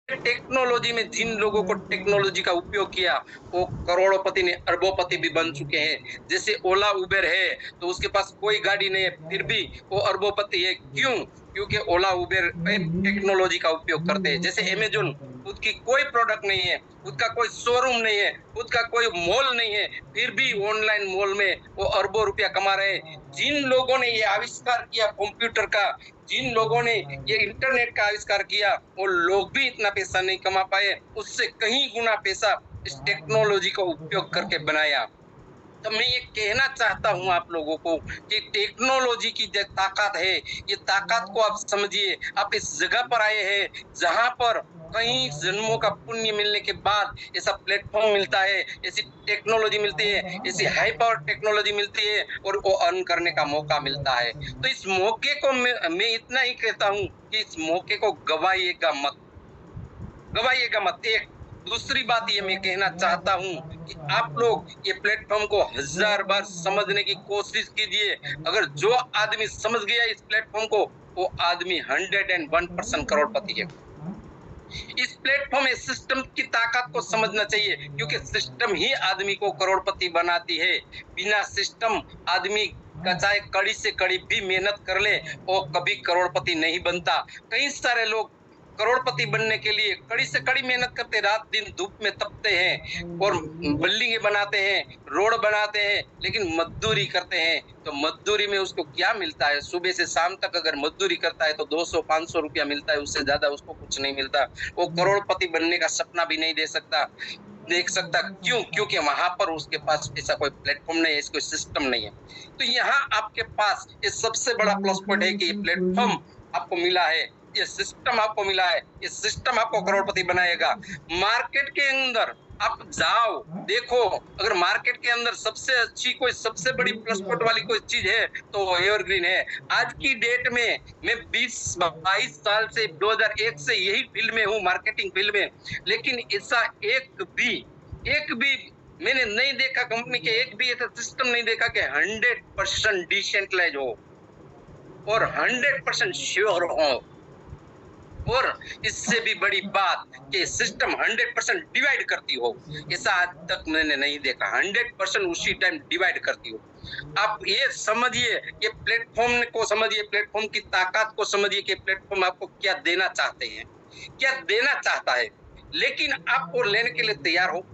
Technology में जिन लोगों को टेक्नोलॉजी का उपयोग किया वो करोड़पति ने अरबोपति भी बन चुके हैं। जैसे ओला उबेर है तो उसके पास कोई गाड़ी नहीं है फिर भी वो अरबोपति है। क्यों? क्योंकि ओला उबेर टेक्नोलॉजी का उपयोग करते हैं। जैसे अमेजोन, उसकी कोई प्रोडक्ट नहीं है, उसका कोई शोरूम नहीं है, उसका कोई मॉल नहीं है, फिर भी ऑनलाइन मॉल में वो अरबों रुपया कमा रहे हैं। जिन लोगों ने ये आविष्कार किया कंप्यूटर का, जिन लोगों ने ये इंटरनेट का आविष्कार किया, वो लोग भी इतना पैसा नहीं कमा पाए, उससे कहीं गुना पैसा इस टेक्नोलॉजी का उपयोग करके बनाया। तो मैं ये कहना चाहता हूं आप लोगों को कि टेक्नोलॉजी की जो ताकत है, ये ताकत को आप समझिए। आप इस जगह पर आए हैं जहां पर कई जन्मों का पुण्य मिलने के बाद ऐसा प्लेटफॉर्म मिलता है, ऐसी टेक्नोलॉजी मिलती है, ऐसी हाई पावर टेक्नोलॉजी मिलती है और वो अर्न करने का मौका मिलता है। तो इस मौके को मैं इतना ही कहता हूं कि इस मौके को गवाइएगा मत, गवाइएगा मत। एक दूसरी बात ये मैं कहना चाहता हूं कि आप लोग ये प्लेटफॉर्म को 1000 बार समझने की कोशिश कीजिए। अगर जो आदमी समझ गया इस प्लेटफॉर्म को, वो आदमी 101% करोड़पति है। इस प्लेटफॉर्म इस सिस्टम की ताकत को समझना चाहिए, क्योंकि सिस्टम ही आदमी को करोड़पति बनाती है। बिना सिस्टम आदमी का चाहे कड़ी से कड़ी भी मेहनत कर ले वो कभी करोड़पति नहीं बनता। कई सारे लोग करोड़पति बनने के लिए कड़ी से कड़ी मेहनत करते, रात दिन धूप में तपते हैं और बिल्डिंगें बनाते हैं, रोड बनाते हैं, लेकिन मजदूरी करते हैं। तो मजदूरी में उसको क्या मिलता है? सुबह से शाम तक अगर मजदूरी करता है तो 200-500 रुपया मिलता है, उससे ज्यादा उसको कुछ नहीं मिलता। वो करोड़पति बनने का सपना भी नहीं देख सकता। क्यों? क्योंकि वहां पर उसके पास ऐसा कोई प्लेटफॉर्म नहीं है, कोई सिस्टम नहीं है। तो यहाँ आपके पास ये सबसे बड़ा प्लस पॉइंट है कि ये प्लेटफॉर्म आपको मिला है, ये सिस्टम आपको मिला है, ये सिस्टम आपको करोड़पति बनाएगा। मार्केट के अंदर आप जाओ, देखो, अगर मार्केट के अंदर सबसे अच्छी कोई सबसे बड़ी प्लस पॉइंट वाली कोई चीज है तो वो एवरग्रीन है। आज की डेट में मैं 20-22 साल से 2001 से यही फील्ड में हूँ, मार्केटिंग फील्ड में, लेकिन ऐसा एक भी मैंने नहीं देखा, कंपनी के एक भी ऐसा सिस्टम नहीं देखा कि 100% डिसेंट्रलाइज हो और 100% श्योर हो। और इससे भी बड़ी बात कि सिस्टम 100% डिवाइड करती हो, ऐसा आज तक मैंने नहीं देखा। 100% उसी टाइम डिवाइड करती हो। आप ये समझिए, ये प्लेटफॉर्म को समझिए, प्लेटफॉर्म की ताकत को समझिए कि प्लेटफॉर्म आपको क्या देना चाहते हैं, क्या देना चाहता है। लेकिन आप वो लेने के लिए तैयार हो,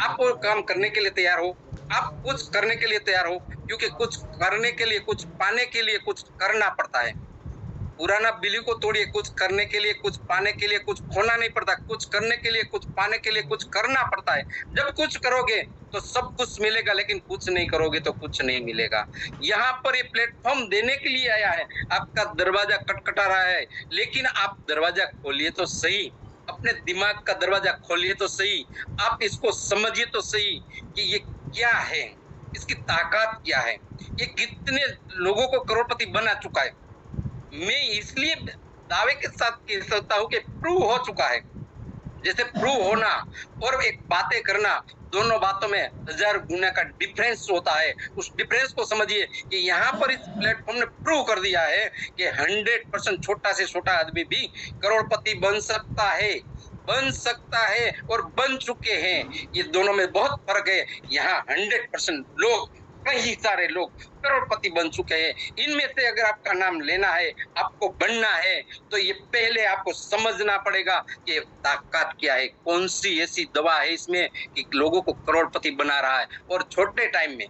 आप वो काम करने के लिए तैयार हो, आप कुछ करने के लिए तैयार हो, क्योंकि कुछ करने के लिए, कुछ पाने के लिए कुछ करना पड़ता है। पुराना बिली को तोड़िए, कुछ करने के लिए, कुछ पाने के लिए कुछ खोना नहीं पड़ता, कुछ करने के लिए, कुछ पाने के लिए कुछ करना पड़ता है। जब कुछ करोगे तो सब कुछ मिलेगा, लेकिन कुछ नहीं करोगे तो कुछ नहीं मिलेगा। यहाँ पर ये प्लेटफॉर्म देने के लिए आया है, आपका दरवाजा खटखटा रहा है, लेकिन आप दरवाजा खोलिए तो सही, अपने दिमाग का दरवाजा खोलिए तो सही, आप इसको समझिए तो सही कि ये क्या है, इसकी ताकत क्या है, ये कितने लोगों को करोड़पति बना चुका है। मैं इसलिए दावे के साथ कह सकता हूं कि प्रूव हो चुका है। जैसे प्रूव होना और एक बातें करना, दोनों बातों में 1000 गुना का डिफरेंस होता है। उस डिफरेंस को समझिए कि यहाँ पर इस प्लेटफॉर्म ने प्रूव कर दिया है कि 100% छोटा से छोटा आदमी भी करोड़पति बन सकता है और बन चुके हैं। ये दोनों में बहुत फर्क है। यहाँ 100% लोग, कई सारे लोग करोड़पति बन चुके हैं। इनमें से अगर आपका नाम लेना है, आपको बनना है, तो ये पहले आपको समझना पड़ेगा कि ताकत क्या है, कौन सी ऐसी दवा है इसमें कि लोगों को करोड़पति बना रहा है। और छोटे टाइम में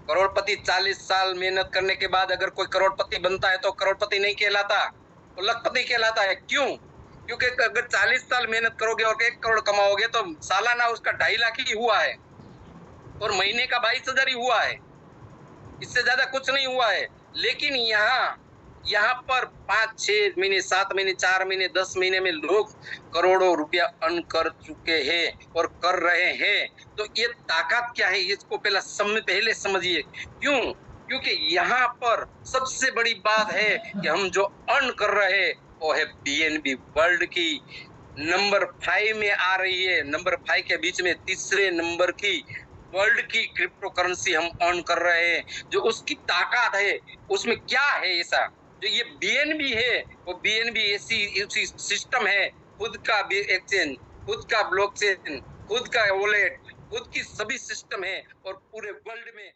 करोड़पति, 40 साल मेहनत करने के बाद अगर कोई करोड़पति बनता है तो करोड़पति नहीं कहलाता, तो लखपति कहलाता है। क्यों? क्योंकि अगर 40 साल मेहनत करोगे और 1 करोड़ कमाओगे तो सालाना उसका 2.5 लाख ही हुआ है और महीने का 22,000 ही हुआ है, इससे ज्यादा कुछ नहीं हुआ है। लेकिन यहाँ पर 5-6 महीने, 7 महीने, 4 महीने, 10 महीने में लोग करोड़ों रुपया अर्न कर चुके हैं और कर रहे हैं। तो ये ताकत क्या है, इसको पहले समझिए। क्यों? क्योंकि यहाँ पर सबसे बड़ी बात है कि हम जो अर्न कर रहे हैं वो है बीएनबी वर्ल्ड की नंबर 5 में आ रही है, नंबर 5 के बीच में तीसरे नंबर की वर्ल्ड की क्रिप्टो करेंसी हम अर्न कर रहे हैं। जो उसकी ताकत है, उसमें क्या है ऐसा, जो ये बीएनबी है, वो बीएनबी ऐसी सिस्टम है खुद का भी एक्सचेंज, खुद का ब्लॉकचेन, खुद का वॉलेट, खुद की सभी सिस्टम है और पूरे वर्ल्ड में